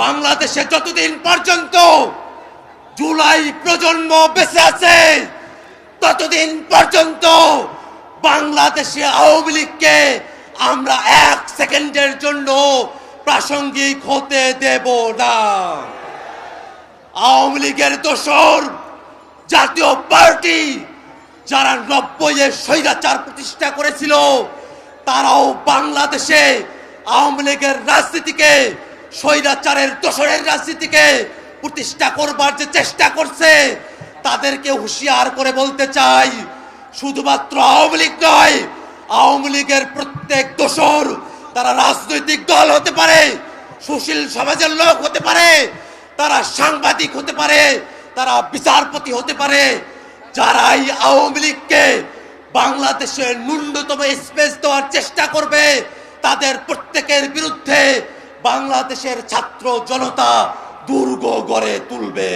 বাংলাদেশে যতদিন পর্যন্ত জুলাই প্রজন্ম বেঁচে আছে ততদিন পর্যন্ত বাংলাদেশে আওয়ামী লীগকে আমরা এক সেকেন্ডের জন্য প্রাসঙ্গিক হতে দেব না। আওয়ামী লীগের দোসর জাতীয় পার্টি যারা 90-এর স্বৈরাচার প্রতিষ্ঠা করেছিল তারাও বাংলাদেশে আওয়ামী লীগের রাজনীতিকে স্বৈরাচারের দোসরের রাজনীতিকে প্রতিষ্ঠা করবার যে চেষ্টা করছে তাদেরকে হুঁশিয়ার করে বলতে চাই, শুধুমাত্র আওয়ামী লীগ নয়, আওয়ামী লীগের প্রত্যেক দোসর তারা রাজনৈতিক দল হতে পারে, সুশীল সমাজের লোক হতে পারে, তারা সাংবাদিক হতে পারে, তারা বিচারপতি হতে পারে, যারাই আওয়ামী লীগকে বাংলাদেশে ন্যূনতম স্পেস দেওয়ার চেষ্টা করবে তাদের প্রত্যেকের বিরুদ্ধে বাংলাদেশের ছাত্র জনতা দুর্গ গড়ে তুলবে।